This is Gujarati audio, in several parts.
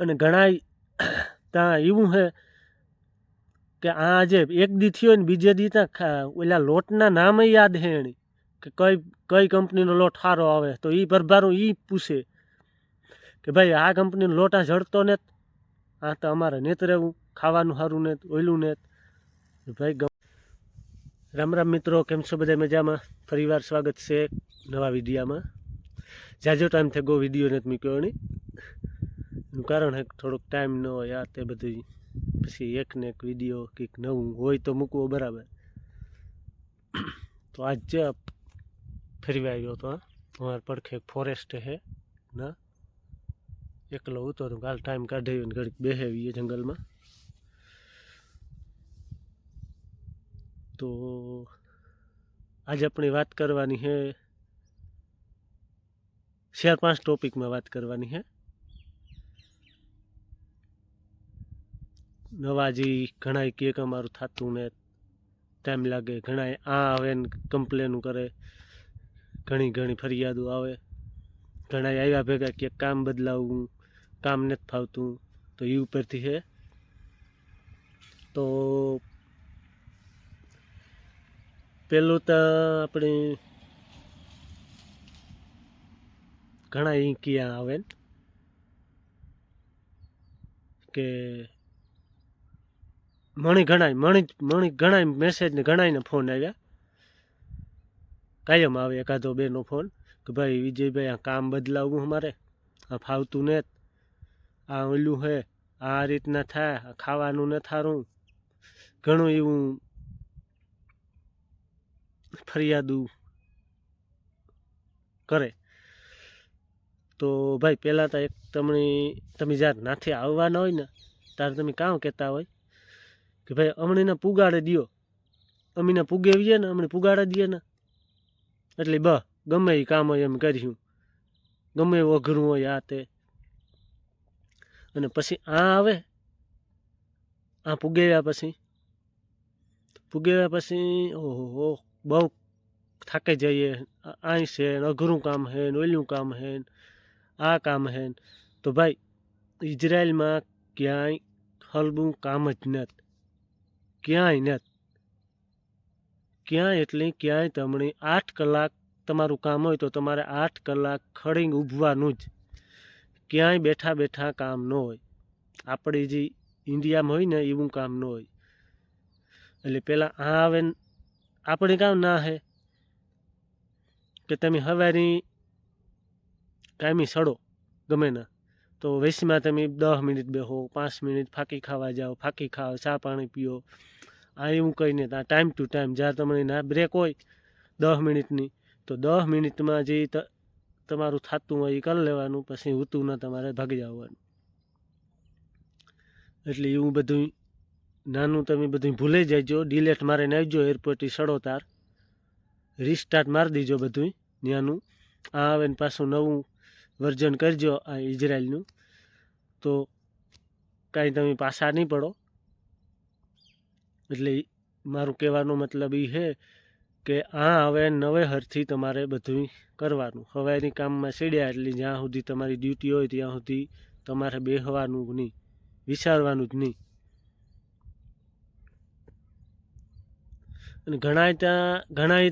અને ઘણા ત્યાં એવું છે કે આ જે એક દી થયો ને બીજે દી ત્યાં ઓલા લોટના નામ યાદ હે એની કે કઈ કંપનીનો લોટ સારો આવે તો એ ભરભારું એ પૂછે કે ભાઈ આ કંપનીનો લોટ આ જડતો ને આ તો અમારે નેત રહેવું ખાવાનું સારું ને ઓયલું ને ભાઈ રામ રામ મિત્રો, કેમ છો બધા મજામાં? ફરીવાર સ્વાગત છે નવા વિડીયામાં. જાજો ટાઈમ થઈ ગયો વિડીયો નથી મૂક્યો નહીં. એનું કારણ હે થોડોક ટાઈમ ન હોય આ તે બધું, પછી એક ને એક વિડીયો કંઈક નવું હોય તો મૂકવો બરાબર. તો આજ ફેરવી આવ્યો હતો. અમારા પડખે ફોરેસ્ટ છે ના, એકલો હતો તો કાલ ટાઈમ કાઢ્યો ને ઘડીક બેહેવીએ જંગલમાં. તો આજે આપણે વાત કરવાની છે 4-5 ટોપિકમાં વાત કરવાની છે. નવા જે ઘણા કેક અમારું થતું ને ટાઈમ લાગે, ઘણા આ આવે ને કમ્પ્લેન કરે, ઘણી ફરિયાદો આવે, ઘણા આવ્યા ભેગા કે કામ બદલાવવું, કામ નથી ફાવતું, તો એ ઉપરથી છે. તો પેલું તો આપણે ઘણા એ ક્યાં આવે કે મણી ઘણા મેસેજ ને ઘણાને ફોન આવ્યા, કાયમ આવે એકાદો બેનો ફોન કે ભાઈ વિજયભાઈ આ કામ બદલાવવું અમારે, આ ફાવતું ને આ ઓલું હે, આ રીતના થાય, આ ખાવાનું ન થારું, ઘણું એવું ફરિયાદો કરે. તો ભાઈ પહેલાં તો એક તમે જ્યારે નાથે આવવાના હોય ને ત્યારે તમે કામ કહેતા હોય કે ભાઈ અમણીને પુગાડે દો, અમીને પુગેવીએ ને અમને પુગાડે દઈએ ને એટલે ગમે એ કામ હોય એમ કર્યું, ગમે એવું અઘરું હોય આ તે. અને પછી આ આવે, આ પુગેવ્યા પછી ઓહો બહુ થાકી જઈએ, અહીં છે અઘરું કામ છે ને ઓલું કામ છે ને આ કામ છે. તો ભાઈ ઇઝરાયલમાં ક્યાંય હલવું કામ જ નથી, ક્યાંય એટલે ક્યાંય તમને 8 કલાક તમારું કામ હોય તો તમારે 8 કલાક ખડીને ઊભવાનું જ, ક્યાંય બેઠા કામ ન હોય. આપણે જે ઇન્ડિયામાં હોય ને એવું કામ ન હોય. એટલે પેલા આ આવે આપણે કામ ના હે કે તમે હવારી કાયમી સડો ગમે ના, તો વેસમાં તમે 10 મિનિટ બેહો, 5 મિનિટ ફાંકી ખાવા જાઓ, ફાંકી ખાઓ, ચા પાણી પીઓ, આ એવું કહીને ત્યાં ટાઈમ ટુ ટાઈમ જ્યારે તમને ના બ્રેક હોય 10 મિનિટની, તો 10 મિનિટમાં જે તમારું થતું હોય એ કરી લેવાનું, પછી ઉતું ના તમારે ભાગી જવાનું. એટલે એવું બધું નાનું તમે બધું ભૂલી જજો, ડિલેટ મારીને આવજો એરપોર્ટથી સડો તાર, રિસ્ટાર્ટ મારી દીજો બધું ત્યાંનું. આ આવે ને પાછું નવું વર્ઝન કરજો આ ઇઝરાયલનું, તો કાંઈ તમે પાછા નહીં પડો. એટલે મારું કહેવાનો મતલબ એ છે કે આ હવે નવે હરથી તમારે બધું કરવાનું. હવેની કામમાં સીડ્યા એટલે જ્યાં સુધી તમારી ડ્યુટી હોય ત્યાં સુધી તમારે બેહવાનું નહીં, વિચારવાનું જ નહીં. અને ઘણા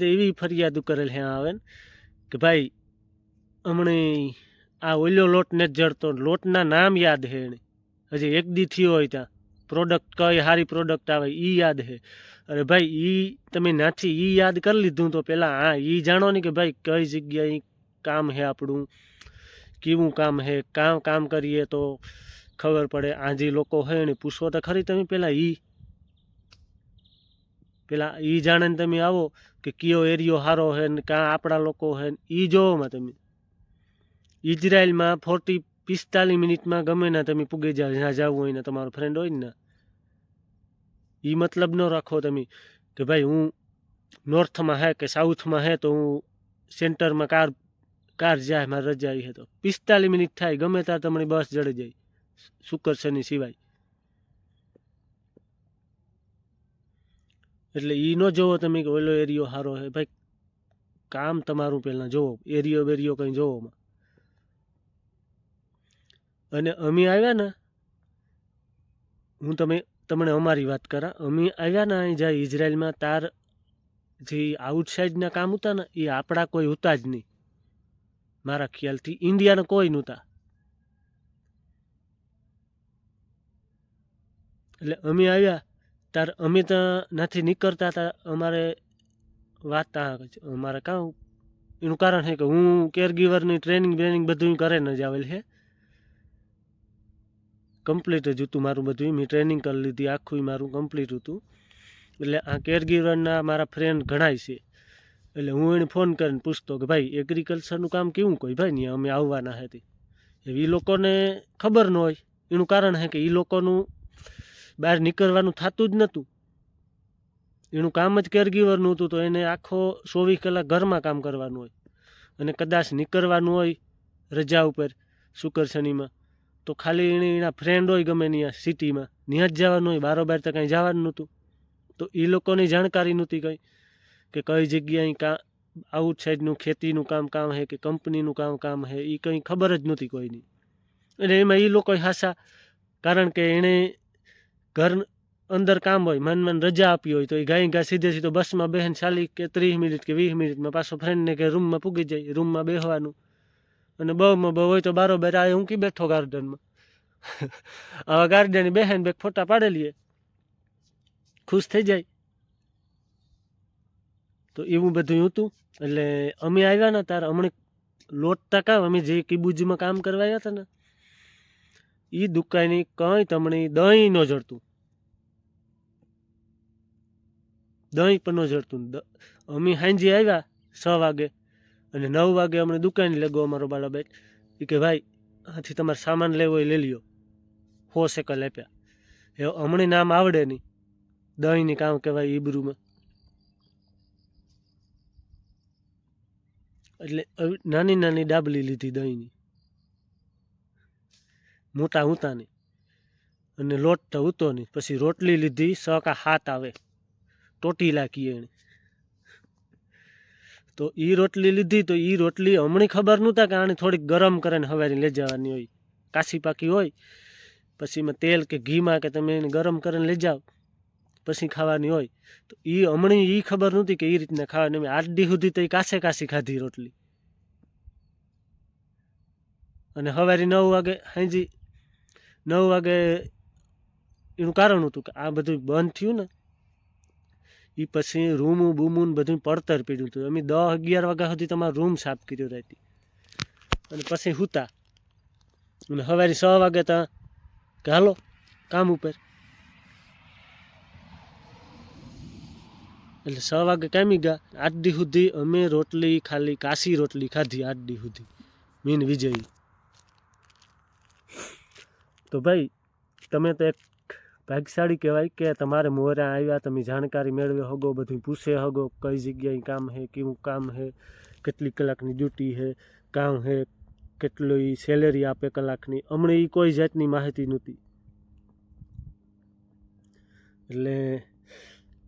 તો એવી ફરિયાદો કરેલ હે આવે કે ભાઈ હમણે આ ઓલો લોટ નથી જડતો, લોટના નામ યાદ હે એને, હજી એક દી થયો હોય ત્યાં પ્રોડક્ટ કઈ સારી પ્રોડક્ટ આવે એ યાદ હે. અરે ભાઈ તમે નાથી યાદ કરી લીધું તો પહેલાં હા જાણો ને કે ભાઈ કઈ જગ્યાએ કામ હે આપણું, કેવું કામ હે, કામ કરીએ તો ખબર પડે. આ જે લોકો હે એને પૂછવો તો ખરી તમે પહેલાં જાણે ને તમે આવો કે કયો એરિયો સારો હે ને કાં આપણા લોકો હે એ જોવામાં. તમે ઇઝરાયલમાં 45 મિનિટમાં ગમે ના તમે પૂગી જાઓ, જ્યાં જવું હોય ને તમારો ફ્રેન્ડ હોય ને, એ મતલબ ન રાખો તમે કે ભાઈ હું નોર્થમાં હે કે સાઉથમાં હે તો હું સેન્ટરમાં કાર જાય, મારે રજા હે તો 45 મિનિટ થાય ગમે ત્યાં તમને બસ જડી જાય, શુક્ર શનિ સિવાય. એટલે એ ન જોવો તમે કે ઓલો એરિયો સારો હે. ભાઈ કામ તમારું પહેલાં જોવો, એરિયો કંઈ જોવો. અને અમે આવ્યા ને, હું તમને અમારી વાત કરા, અમે આવ્યા ને અહીં જાય ઇઝરાયલમાં, તાર જે આઉટસાઇડના કામ હતા ને એ આપણા કોઈ હતા જ નહીં, મારા ખ્યાલથી ઇન્ડિયાના કોઈ નહોતા. એટલે અમે આવ્યા તાર અમે તો નથી નીકળતા હતા. અમારે વાત અમારે કાં એનું કારણ છે કે હું કેરગીવરની ટ્રેનિંગ બધું કરીને જ આવેલ છે, કમ્પ્લીટ જ હતું મારું બધું. મેં ટ્રેનિંગ કરી લીધી, આખું મારું કમ્પ્લીટ હતું. એટલે આ કેરગીવરના મારા ફ્રેન્ડ ઘણાય છે. એટલે હું એને ફોન કરીને પૂછતો કે ભાઈ એગ્રીકલ્ચરનું કામ કેવું કોઈ ભાઈ નહીં, અમે આવવાના હતી. એ લોકોને ખબર ન હોય. એનું કારણ છે કે એ લોકોનું બહાર નીકળવાનું થતું જ નહોતું. એનું કામ જ કેરગીવરનું હતું, તો એને આખો 24 કલાક ઘરમાં કામ કરવાનું હોય. અને કદાચ નીકળવાનું હોય રજા ઉપર શુક્ર શનિમાં, તો ખાલી એના ફ્રેન્ડ હોય ગમે ત્યાં સિટીમાં, ત્યાં જ જવાનું હોય, બારોબાર તો કાંઈ જવાનું નહોતું. તો એ લોકોની જાણકારી નહોતી કંઈ કે કઈ જગ્યાએ આઉટસાઇડનું ખેતીનું કામ છે કે કંપનીનું કામ છે, એ કંઈ ખબર જ નહોતી કોઈની. અને એમાં એ લોકો હાસા, કારણ કે એણે ઘર અંદર કામ હોય, મન રજા આપી હોય, તો એ ઘા સીધે બસમાં બેહન 40 કે 30 મિનિટ કે 20 મિનિટમાં પાછો ફ્રેન્ડને કે રૂમમાં પૂગી જાય, રૂમમાં બેસવાનું. અને બહુમાં બહુ હોય તો બારોબાર આ ઊંકી બેઠો ગાર્ડનમાં. આવા ગાર્ડન બેહેન બે ફોટા પાડી લઈએ, ખુશ થઈ જાય. તો એવું બધું હતું. એટલે અમે આવ્યા ને તાર હમણાં લોટતા કામ, અમે જે કિબુજમાં કામ કરવા આવ્યા હતા ને, એ દુકાની કંઈ તમને દહીં ન જડતું, દહીં પણ ન જડતું. અમે સાંજે આવ્યા 6 વાગે, અને 9 વાગે અમને દુકાને લેગો અમારો બાળાભાઈ. એ કે ભાઈ આથી તમારે સામાન લેવો હોય લઈ લ્યો. 100 શેકલ આપ્યા. એ હમણાં નામ આવડે નહીં, દહીંની કામ કહેવાય ઈબ્રુમાં. એટલે નાની નાની ડાબલી લીધી દહીંની, મોટા ઉતાની, અને લોટ તો ઉતો નહીં. પછી રોટલી લીધી 6 કે 7 આવે, ટોટી લાખી એને. તો એ રોટલી લીધી. તો એ રોટલી હમણાં ખબર નહોતા કે આને થોડીક ગરમ કરીને હવારી લઈ જવાની હોય, કાશી પાકી હોય. પછી એમાં તેલ કે ઘીમાં કે તમે એને ગરમ કરીને લઈ જાઓ, પછી ખાવાની હોય. તો એ હમણાં એ ખબર નહોતી કે એ રીતના ખાવાની. 8 દી સુધી તો એ કાશી ખાધી રોટલી. અને સવારે 9 વાગે, સાંજે 9 વાગે એનું કારણ હતું કે આ બધું બંધ થયું ને, એ પછી રૂમું બૂમું બધું પડતર પીડ્યું હતું. અમે 10-11 વાગ્યા સુધી તમારો રૂમ સાફ કર્યો રહેતી, અને પછી સૂતા. અને સવારે 6 વાગે ત્યાં કે હાલો કામ ઉપર. એટલે 6 વાગે કામી ગયા. 8 દી સુધી અમે રોટલી ખાલી કાશી રોટલી ખાધી 8 દી સુધી, મીન વિજય. તો ભાઈ તમે તો એક ભાગ્યશાળી કહેવાય કે તમારે મોરા આવ્યા, તમે જાણકારી મેળવે હગો, બધું પૂછે હગો કઈ જગ્યાએ કામ છે, કેવું કામ છે, કેટલી કલાકની ડ્યુટી છે, કામ છે, કેટલી સેલેરી આપે કલાકની. હમણાં એ કોઈ જાતની માહિતી નહોતી. એટલે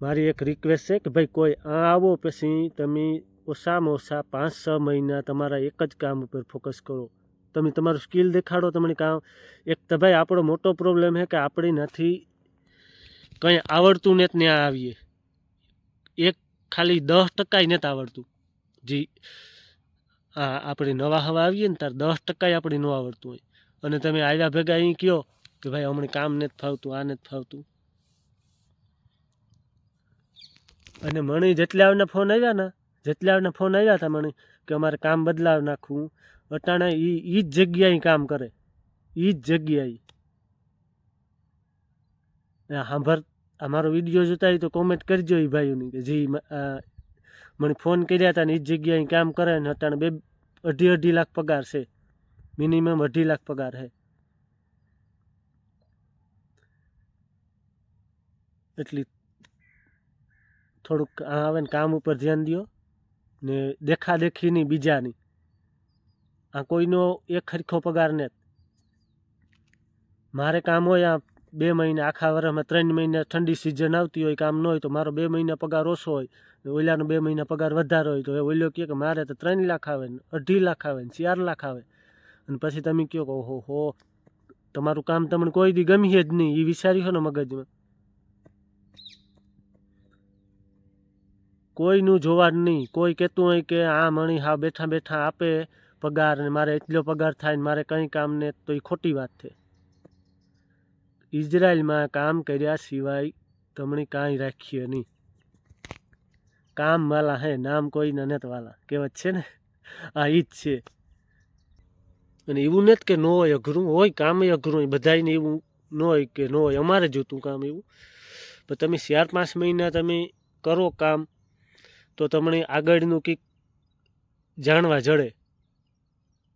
મારી એક રિક્વેસ્ટ છે કે ભાઈ કોઈ આવો પછી તમે ઓછામાં ઓછા 5-6 મહિના તમારા એક જ કામ ઉપર ફોકસ કરો. તમે તમારું સ્કિલ દેખાડો. તમને કામ એક તો ભાઈ આપણો મોટો પ્રોબ્લેમ છે કે આપણે નથી કંઈ આવડતું ને ત્યાં આવીએ. એક ખાલી 10% નથી આવડતું. જી હા, આપણે નવા હવા આવીએ ને ત્યારે 10% આપણે ન આવડતું હોય. અને તમે આવ્યા ભેગા અહીં કહો કે ભાઈ હમણાં કામ નથી ફાવતું, આ નથી ફાવતું. અને મને જેટલાના ફોન આવ્યા હતા મને કે અમારે કામ બદલાવ નાખવું, અટાણા એ જ જગ્યાએ કામ કરે, એ જ જગ્યાએ. સાંભળ, અમારો વિડીયો જોતા હોય તો કોમેન્ટ કરજો એ ભાઈઓની કે જે મને ફોન કર્યા હતા ને એ જ જગ્યાએ કામ કરે ને અટાણે 2.5 લાખ પગાર છે, મિનિમમ 2.5 લાખ પગાર છે. એટલી થોડુંક આવે ને કામ ઉપર ધ્યાન દો ને દેખાદેખીની બીજાની. આ કોઈનો એક સરખો પગાર ને. મારે કામ હોય આ 2 મહિના, આખા વર્ષમાં 3 મહિના ઠંડી સિઝન આવતી હોય, કામ ન હોય તો મારો 2 મહિના પગાર ઓછો હોય, ઓલાનો 2 મહિના પગાર વધારે હોય. તો એ ઓલો કહે કે મારે તો 3 લાખ આવે ને 2.5 લાખ આવે ને 4 લાખ આવે. અને પછી તમે કહો કે ઓહો હો તમારું કામ તમને કોઈ દી ગમીએ જ નહીં, એ વિચાર્યું ને મગજમાં. કોઈનું જોવાનું નહીં. કોઈ કહેતું હોય કે આ મણી હા બેઠા બેઠા આપે પગાર ને મારે એટલો પગાર થાય ને મારે કંઈ કામ ને, તો એ ખોટી વાત છે. ઇઝરાયલમાં કામ કર્યા સિવાય તમને કાંઈ રાખીએ નહીં. કામ વાલા હે, નામ કોઈ નનત વાલા કહેવત છે ને, આ ઈ જ છે. અને એવું નથી કે ન હોય અઘરું, હોય કામ અઘરું હોય, બધાને એવું ન હોય કે ન હોય. અમારે જોતું કામ એવું, પણ તમે 4-5 મહિના તમે કરો કામ તો તમને આગળનું કંઈક જાણવા જડે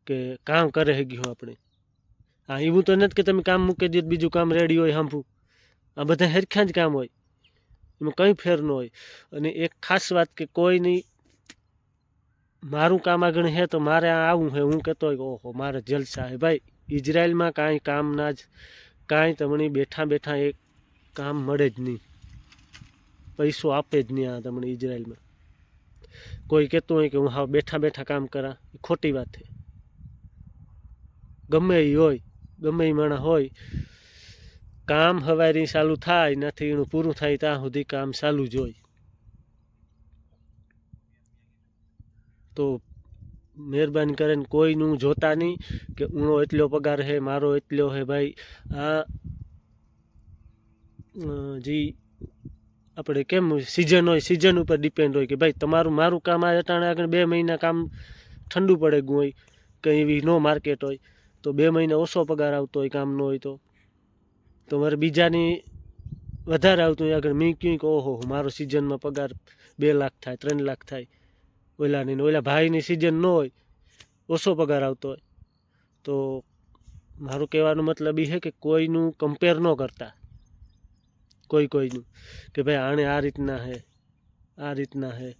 કે કામ કરે હે ગયું આપણે. હા, એવું તો નથી કે તમે કામ મૂકી દો બીજું કામ રેડી હોય સાંભળું. આ બધા હરખ્યા જ કામ હોય, એમાં કંઈ ફેર ન હોય. અને એક ખાસ વાત કે કોઈ નહીં, મારું કામ આગળ હે તો મારે આવું હે, હું કહેતો હોય ઓહો મારે જલસા હે. ભાઈ ઇઝરાયલમાં કાંઈ કામના જ કાંઈ તમને બેઠા બેઠા એક કામ મળે જ નહીં, પૈસો આપે જ નહીં. આ તમને ઇઝરાયલમાં કોઈ કહેતું હોય કે હું હા બેઠા બેઠા કામ કરા, એ ખોટી વાત છે. ગમે એ હોય, ગમે એ માણસ હોય, કામ હવારી ચાલુ થાય નથી એનું પૂરું થાય ત્યાં સુધી કામ ચાલુ જ હોય. તો મહેરબાની કરીને કોઈનું જોતા નહીં કે ઉનો એટલો પગાર હે, મારો એટલો હે. ભાઈ આ જે આપણે કેમ સિઝન હોય, સિઝન ઉપર ડિપેન્ડ હોય કે ભાઈ તમારું મારું કામ આ અટાણે આગળ 2 મહિના કામ ઠંડુ પડે ગયું હોય, કંઈ એવી નો માર્કેટ હોય તો 2 મહિના ઓછો પગાર આવતો હોય, કામ ન હોય તો મારે બીજાની વધારે આવતું હોય. આગળ મેં કહ્યું કે ઓહો મારો સિઝનમાં પગાર 2 લાખ થાય, 3 લાખ થાય. ઓલાની ઓલા ભાઈની સિઝન ન હોય, ઓછો પગાર આવતો હોય. તો મારું કહેવાનો મતલબ એ છે કે કોઈનું કમ્પેર ન કરતા, કોઈનું કે ભાઈ આણે આ રીતના હે, આ રીતના હે.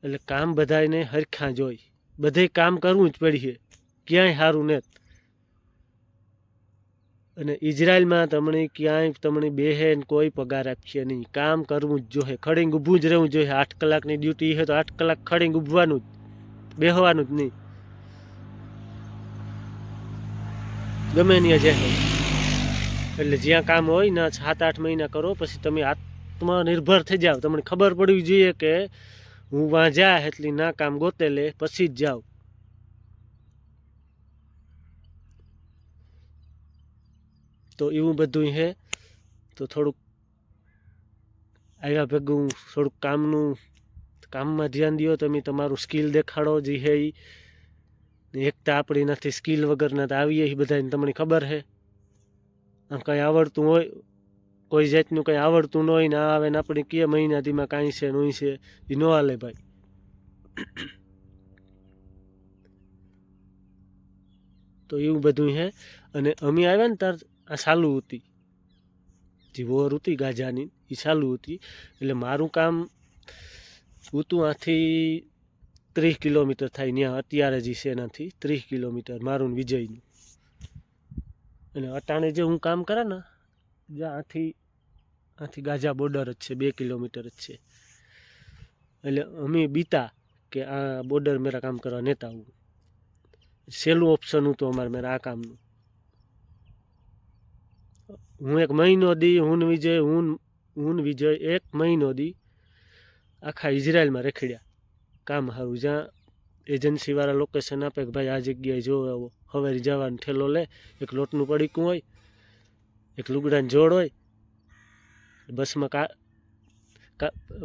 એટલે કામ બધાને હરખા જ હોય, બધે કામ કરવું જ પડીએ, ક્યાંય સારું નથી. અને ઇઝરાયલમાં તમને ક્યાંય તમને બેહે ને કોઈ પગાર આપશે નહીં. કામ કરવું જ જોઈએ, ખડીને ઊભું જ રહેવું જોઈએ. 8 કલાકની ડ્યુટી છે તો 8 કલાક ખડીને ઊભવાનું જ, બેહવાનું જ નહીં. ગમે ત્યાં જાય એટલે જ્યાં કામ હોય ને 7-8 મહિના કરો, પછી તમે આત્મનિર્ભર થઈ જાઓ. તમને ખબર પડવી જોઈએ કે હું વાં જા એટલી ના કામ ગોતે લે પછી જ જાઓ. તો એવું બધું હે. તો થોડુંક આવ્યા ભેગું થોડુંક કામમાં ધ્યાન દો. તમે તમારું સ્કિલ દેખાડો જે હે એ. એકતા આપણી નથી, સ્કિલ વગરના તો આવીએ એ બધાને તમને ખબર છે. આમ કંઈ આવડતું હોય, કોઈ જાતનું કંઈ આવડતું ન હોય ને આવે ને આપણે કે મહિના દીમાં કાંઈ છે નહીં છે, એ ન હાલે ભાઈ. તો એવું બધું હે. અને અમે આવ્યા ને તાર આ ચાલુ હતી, જે વોર હતી ગાજાની એ ચાલુ હતી. એટલે મારું કામ હતું આથી 30 કિલોમીટર થાય ત્યાં અત્યારે જે છે એનાથી 30 કિલોમીટર મારું વિજયનું. અને અટાણે જે હું કામ કરે ને જ્યાં આથી ગાજા બોર્ડર જ છે, 2 કિલોમીટર જ છે. એટલે અમે બીતા કે આ બોર્ડર મેરા કામ કરવા નેતા હું. સહેલું ઓપ્શન હતું અમારે મેરા આ કામનું. હું 1 મહિનો દી હું વિજય 1 મહિનો દી આખા ઇઝરાયલમાં રખડ્યા કામ સારું. જ્યાં એજન્સીવાળા લોકેશન આપે કે ભાઈ આ જગ્યાએ જો આવો, હવે જવાનું ઠેલો લે, એક લોટનું પડીકું હોય, એક લુગડાની જોડ હોય,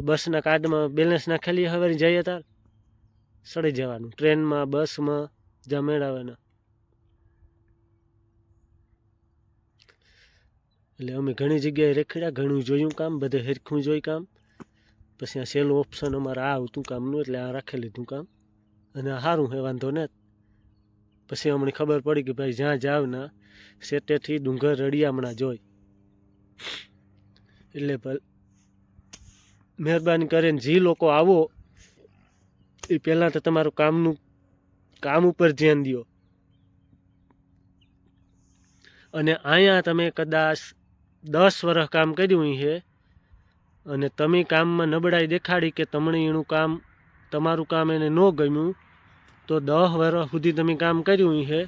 બસના કાર્ડમાં બેલેન્સ નાખેલી હવે જઈએ તાર સડી જવાનું. ટ્રેનમાં બસમાં જ્યાં મેળાવેના. એટલે અમે ઘણી જગ્યાએ રખડ્યા, ઘણું જોયું કામ, બધે હરખું જોઈ કામ. પછી આ સહેલું ઓપ્શન અમારે આ આવતું કામનું, એટલે આ રાખી લીધું કામ. અને આ સારું હે, વાંધો ને. પછી અમને ખબર પડી કે ભાઈ જ્યાં જાવ ના સેટેથી ડુંગર રળિયામણા જોઈ. એટલે મહેરબાની કરીને જે લોકો આવો એ પહેલાં તો તમારું કામ ઉપર ધ્યાન દો. અને અહીંયા તમે કદાચ 10 વર્ષ કામ કર્યું છે અને તમે કામમાં નબળાઈ દેખાડી કે તમને એનું કામ, તમારું કામ એને ન ગમ્યું, તો 10 વર્ષ સુધી તમે કામ કર્યું છે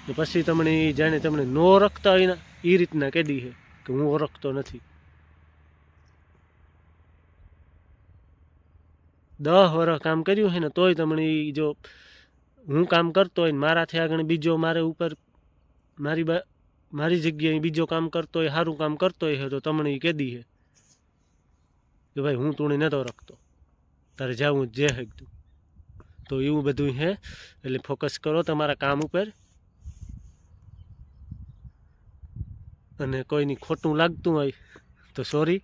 ને પછી તમને જાણે તમને ન ઓળખતા હોય ને એ રીતના કહેતી છે કે હું ઓળખતો નથી. 10 વર્ષ કામ કર્યું છે ને તોય તમને જો હું કામ કરતો હોય ને મારાથી આગળ બીજો મારે ઉપર મારી જગ્યાએ બીજો કામ કરતો હોય, સારું કામ કરતો હોય તો તમને એ કહેતી છે કે ભાઈ હું તું નતો ઓળખતો, તારે જવું જે હકતું. તો એવું બધું છે. એટલે ફોકસ કરો તમારા કામ ઉપર. અને કોઈની ખોટું લાગતું હોય તો સોરી.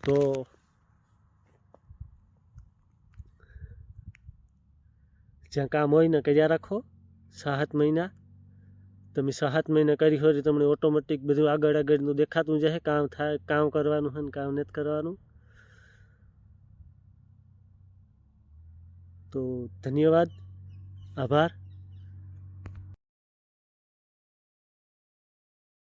તો જ્યાં કામ હોય ને કર્યા રાખો. 7 મહિના તમે 7 મહિના કરી હોય તમને ઓટોમેટિક બધું આગળનું દેખાતું જશે. કામ થાય, કામ કરવાનું છે ને કામ નથી કરવાનું. તો ધન્યવાદ, આભાર.